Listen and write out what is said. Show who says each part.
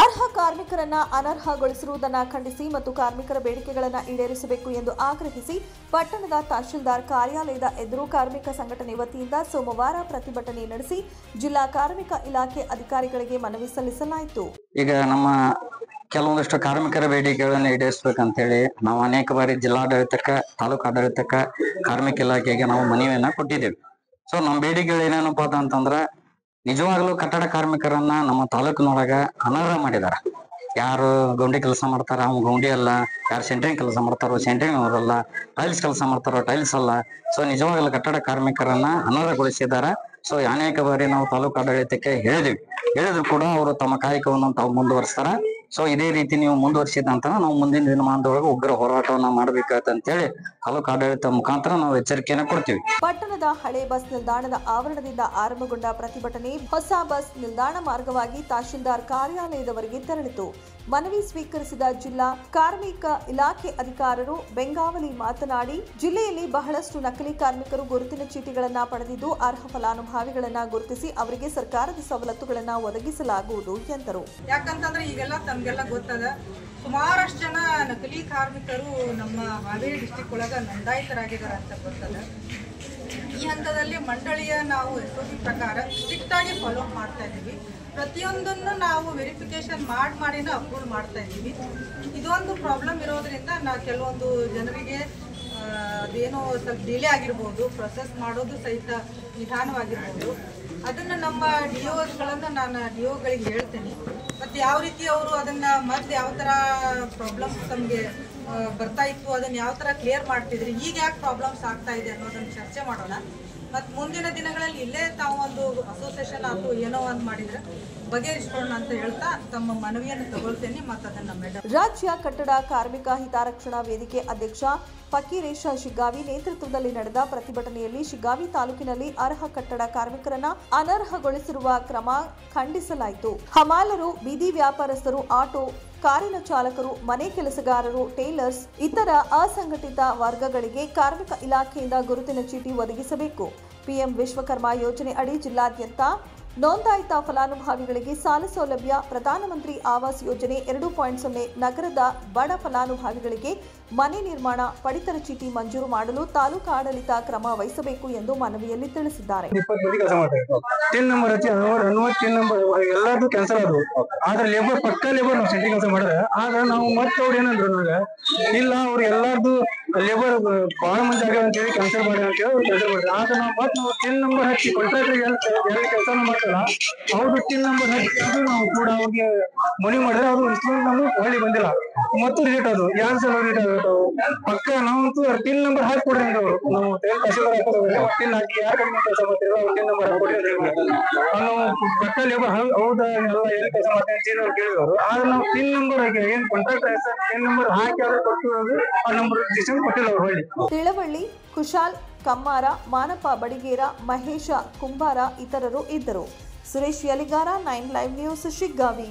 Speaker 1: ಅರ್ಹ ಕಾರ್ಮಿಕರನ್ನ ಅನರ್ಹಗೊಳಿಸಿರುವುದನ್ನು ಖಂಡಿಸಿ ಮತ್ತು ಕಾರ್ಮಿಕರ ಬೇಡಿಕೆಗಳನ್ನು ಈಡೇರಿಸಬೇಕು ಎಂದು ಆಗ್ರಹಿಸಿ ಪಟ್ಟಣದ ತಹಶೀಲ್ದಾರ್ ಕಾರ್ಯಾಲಯದ ಎದುರು ಕಾರ್ಮಿಕ ಸಂಘಟನೆ ವತಿಯಿಂದ ಸೋಮವಾರ ಪ್ರತಿಭಟನೆ ನಡೆಸಿ ಜಿಲ್ಲಾ ಕಾರ್ಮಿಕ ಇಲಾಖೆ ಅಧಿಕಾರಿಗಳಿಗೆ ಮನವಿ ಸಲ್ಲಿಸಲಾಯಿತು.
Speaker 2: ಈಗ ನಮ್ಮ ಕೆಲವೊಂದಿಷ್ಟು ಕಾರ್ಮಿಕರ ಬೇಡಿಕೆಗಳನ್ನು ಈಡೇರಿಸಬೇಕಂತ ಹೇಳಿ ನಾವು ಅನೇಕ ಬಾರಿ ಜಿಲ್ಲಾಡಳಿತಕ್ಕೆ, ತಾಲೂಕು ಆಡಳಿತಕ್ಕೆ, ಕಾರ್ಮಿಕ ಇಲಾಖೆಗೆ ನಾವು ಮನವಿಯನ್ನ ಕೊಟ್ಟಿದ್ದೇವೆ. ಸೊ ನಮ್ಮ ಬೇಡಿಕೆಗಳು ಏನೇನಪ್ಪ ಅಂತಂದ್ರ ನಿಜವಾಗ್ಲೂ ಕಟ್ಟಡ ಕಾರ್ಮಿಕರನ್ನ ನಮ್ಮ ತಾಲೂಕಿನೊಳಗ ಅನರ್ಹ ಮಾಡಿದಾರ. ಯಾರು ಗೌಂಡಿ ಕೆಲಸ ಮಾಡ್ತಾರ ಅವ್ನು ಗೌಂಡಿ ಅಲ್ಲ, ಯಾರು ಸೆಂಟ್ರಿಂಗ್ ಕೆಲಸ ಮಾಡ್ತಾರೋ ಸೆಂಟ್ರಿಂಗ್ ಅವರಲ್ಲ, ಟೈಲ್ಸ್ ಕೆಲಸ ಮಾಡ್ತಾರೋ ಟೈಲ್ಸ್ ಅಲ್ಲ. ಸೊ ನಿಜವಾಗ್ಲೂ ಕಟ್ಟಡ ಕಾರ್ಮಿಕರನ್ನ ಅನರ್ಹಗೊಳಿಸಿದ್ದಾರೆ. ಸೊ ಅನೇಕ ಬಾರಿ ನಾವು ತಾಲೂಕು ಆಡಳಿತಕ್ಕೆ ಹೇಳಿದ್ರು ಕೂಡ ಅವರು ತಮ್ಮ ಕಾಯಕವನ್ನು ತಾವು ಮುಂದುವರಿಸ್ತಾರ. ಸೊ ಇದೇ ರೀತಿ ನೀವು ಮುಂದುವರಿಸಿದಂತ ನಾವು ಮುಂದಿನ ದಿನಮಾನದೊಳಗೆ ಉಗ್ರ ಹೋರಾಟವನ್ನ ಮಾಡ್ಬೇಕಂತ ಹೇಳಿ ತಾಲೂಕು ಆಡಳಿತ ಮುಖಾಂತರ ನಾವು ಎಚ್ಚರಿಕೆಯನ್ನು ಕೊಡ್ತೀವಿ.
Speaker 1: ಪಟ್ಟಣದ ಹಳೆ ಬಸ್ ನಿಲ್ದಾಣದ ಆವರಣದಿಂದ ಆರಂಭಗೊಂಡ ಪ್ರತಿಭಟನೆ ಹೊಸ ಬಸ್ ನಿಲ್ದಾಣ ಮಾರ್ಗವಾಗಿ ತಹಶೀಲ್ದಾರ್ ಕಾರ್ಯಾಲಯದವರೆಗೆ ತೆರಳಿತು. ಮನವಿ ಸ್ವೀಕರಿಸಿದ ಜಿಲ್ಲಾ ಕಾರ್ಮಿಕ ಇಲಾಖೆ ಅಧಿಕಾರರು ಬೆಂಗಾವಲಿ ಮಾತನಾಡಿ, ಜಿಲ್ಲೆಯಲ್ಲಿ ಬಹಳಷ್ಟು ನಕಲಿ ಕಾರ್ಮಿಕರು ಗುರುತಿನ ಚೀಟಿಗಳನ್ನು ಪಡೆದಿದ್ದು ಅರ್ಹ ಫಲಾನುಭವಿಗಳನ್ನು ಗುರುತಿಸಿ ಅವರಿಗೆ ಸರ್ಕಾರದ ಸವಲತ್ತುಗಳನ್ನು ಒದಗಿಸಲಾಗುವುದು ಎಂದರು.
Speaker 3: ಯಾಕಂತಂದ್ರೆ ಈಗೆಲ್ಲ ತಮಗೆಲ್ಲ ಗೊತ್ತದ, ಸುಮಾರಷ್ಟು ಜನ ನಕಲಿ ಕಾರ್ಮಿಕರು ನಮ್ಮ ಹಾವೇರಿ ಡಿಸ್ಟಿಕ್ ಒಳಗ ನೋಂದಾಯಿತರಾಗಿದ್ದಾರೆ ಅಂತ ಗೊತ್ತದ. ಈ ಹಂತದಲ್ಲಿ ಮಂಡಳಿಯ ನಾವು SOP ಪ್ರಕಾರ ಸ್ಟ್ರಿಕ್ಟ್ ಆಗಿ ಫಾಲೋ ಮಾಡ್ತಾ ಇದ್ದೀವಿ. ಪ್ರತಿಯೊಂದನ್ನು ನಾವು ವೆರಿಫಿಕೇಶನ್ ಮಾಡಿನ ಅಪ್ರೂವ್ ಮಾಡ್ತಾ ಇದ್ದೀವಿ. ಇದೊಂದು ಪ್ರಾಬ್ಲಮ್ ಇರೋದ್ರಿಂದ ನಾವು ಕೆಲವೊಂದು ಜನರಿಗೆ ಅದೇನೋ ಸ್ವಲ್ಪ ಡಿಲೇ ಆಗಿರ್ಬೋದು, ಪ್ರೊಸೆಸ್ ಮಾಡೋದು ಸಹಿತ ನಿಧಾನವಾಗಿರ್ಬೋದು. ಅದನ್ನು ನಮ್ಮ DOಗಳನ್ನು ನಾನು DOಗಳಿಗೆ ಹೇಳ್ತೀನಿ. ಮತ್ತು ಯಾವ ರೀತಿ ಅವರು ಅದನ್ನು ಮತ್ತೆ ಯಾವ ಥರ ಪ್ರಾಬ್ಲಮ್ಸ್ ತಮಗೆ ಬರ್ತಾ ಇತ್ತು, ಅದನ್ನು ಯಾವ ಥರ ಕ್ಲಿಯರ್ ಮಾಡ್ತಿದ್ರಿ, ಈಗ ಯಾಕೆ ಪ್ರಾಬ್ಲಮ್ಸ್ ಆಗ್ತಾ ಇದೆ ಅನ್ನೋದನ್ನು ಚರ್ಚೆ ಮಾಡೋಣ. ಮತ್ತು ಮುಂದಿನ ದಿನಗಳಲ್ಲಿ ಇಲ್ಲೇ ತಾವು ಒಂದು ಅಸೋಸಿಯೇಷನ್ ಅಥವಾ ಏನೋ ಒಂದು ಮಾಡಿದ್ರೆ ಬಗೆಹರಿಸ್ಕೊಳ್ಳೋಣ ಅಂತ ಹೇಳ್ತಾ ತಮ್ಮ ಮನವಿಯನ್ನು ತಗೊಳ್ತೇನೆ. ಮತ್ತು ಅದನ್ನು ಮೇಡಮ್
Speaker 1: ರಾಜ್ಯ ಕಟ್ಟಡ ಕಾರ್ಮಿಕ ಹಿತರಕ್ಷಣಾ ವೇದಿಕೆ ಅಧ್ಯಕ್ಷ ಫಕೀರೇಶ ಶಿಗ್ಗಾವಿ ನೇತೃತ್ವದಲ್ಲಿ ನಡೆದ ಪ್ರತಿಭಟನೆಯಲ್ಲಿ ಶಿಗ್ಗಾವಿ ತಾಲೂಕಿನಲ್ಲಿ ಅರ್ಹ ಕಟ್ಟಡ ಕಾರ್ಮಿಕರನ್ನ ಅನರ್ಹಗೊಳಿಸಿರುವ ಕ್ರಮ ಖಂಡಿಸಲಾಯಿತು. ಹಮಾಲರು, ಬೀದಿ ವ್ಯಾಪಾರಸ್ಥರು, ಆಟೋ ಕಾರಿನ ಚಾಲಕರು, ಮನೆ ಕೆಲಸಗಾರರು, ಟೇಲರ್ಸ್, ಇತರ ಅಸಂಘಟಿತ ವರ್ಗಗಳಿಗೆ ಕಾರ್ಮಿಕ ಇಲಾಖೆಯಿಂದ ಗುರುತಿನ ಚೀಟಿ ಒದಗಿಸಬೇಕು. ಪಿಎಂ ವಿಶ್ವಕರ್ಮ ಯೋಜನೆ ಅಡಿ ಜಿಲ್ಲಾದ್ಯಂತ ನೋಂದಾಯಿತ ಫಲಾನುಭವಿಗಳಿಗೆ ಸಾಲ ಸೌಲಭ್ಯ, ಪ್ರಧಾನಮಂತ್ರಿ ಆವಾಸ್ ಯೋಜನೆ 2.0 ನಗರದ ಬಡ ಫಲಾನುಭವಿಗಳಿಗೆ ಮನೆ ನಿರ್ಮಾಣ, ಪಡಿತರ ಚೀಟಿ ಮಂಜೂರು ಮಾಡಲು ತಾಲೂಕು ಆಡಳಿತ ಕ್ರಮ ವಹಿಸಬೇಕು ಎಂದು ಮನವಿಯಲ್ಲಿ ತಿಳಿಸಿದ್ದಾರೆ.
Speaker 4: ಎಲ್ಲಾರ್ದು ಕ್ಯಾನ್ಸಲ್ ಆದವು. ಆದ್ರೆ ಲೇಬರ್ ಪಕ್ಕ ಲೇಬರ್ ನಾವು ಸೆಂಟ್ರಿಂಗ್ ಕೆಲಸ ಮಾಡಿದ್ರೆ ಆಗ ನಾವು ಮತ್ತೆ ಅವ್ರು ಏನಂದ್ರು ನನಗೆ, ಇಲ್ಲ ಅವ್ರು ಎಲ್ಲಾರ್ದು ಲೇಬರ್ ಬಹಳ ಮಂದಿ ಆಗ್ಯಾವ ಅಂತ ಹೇಳಿ ಕ್ಯಾನ್ಸಲ್ ಮಾಡಿ ಅಂತ ಹೇಳಿ ಅವ್ರು ಕ್ಯಾನ್ಸಲ್ ಮಾಡಿದ್ರು. ಆಗ ನಾವು ಟಿನ್ ನಂಬರ್ ಹಚ್ಚಿ ಕಾಂಟ್ರಾಕ್ಟರ್ ಎಲ್ಲಿ ಕೆಲಸ ಮಾಡ್ತಾರ ಅವ್ರು ಟಿನ್ ನಂಬರ್ ಹಚ್ಚಿ ನಾವು ಕೂಡ ಅವ್ರಿಗೆ ಮನಿ ಮಾಡಿದ್ರೆ ಅವ್ರು ಇನ್ಸ್ಟಾಲ್ ನಮ್ಗೆ ಹೊಳ್ಳಿ ಬಂದಿಲ್ಲ. ಮತ್ತು ರೇಟ್ ಅದು 2 ಸಲ ರೇಟ್ ಆಗುತ್ತವು ಪಕ್ಕ. ನಾವಂತೂ ಟಿನ್ ನಂಬರ್ ಹಾಕಿ ಕೊಡ್ರಿ ಅಂತ ಅವರು ನಾವು ಟಿನ್ ಹಾಕಿ ಯಾರು ಕಡಿಮೆ ಕೆಲಸ ಮಾಡ್ತೀರೋ ಅವ್ರು ಟಿನ್ ನಂಬರ್ ಹಾಕೊಡ್ರಿ ನಾವು ಪಕ್ಕ ಲೇಬರ್ ಹೌದಾ ಎಲ್ಲ ಎಲ್ಲಿ ಕೆಲಸ ಮಾಡ್ತೀವಿ ಅಂತ ಕೇಳಿದವರು. ಆದ್ರೆ ನಾವು ಟಿನ್ ನಂಬರ್ ಏನ್ ಕಾಂಟ್ರಾಕ್ಟ್ ಟಿನ್ ನಂಬರ್ ಹಾಕಿ ಆದ್ರೆ ಕೊಟ್ಟಿರೋದು ಆ ನಂಬರ್ ಡಿಸಿಷನ್ ಕೊಟ್ಟಿಲ್ಲ ಅವ್ರು ಹೊಳ್ಳಿ.
Speaker 1: ತಿಳವಳ್ಳಿ, ಕುಶಾಲ್ ಕಮ್ಮಾರ, ಮಾನಪ್ಪ ಬಡಿಗೇರ, ಮಹೇಶ ಕುಂಬಾರ ಇತರರು ಇದ್ದರು. Suresh Yaligara, 9 live news, Shiggavi.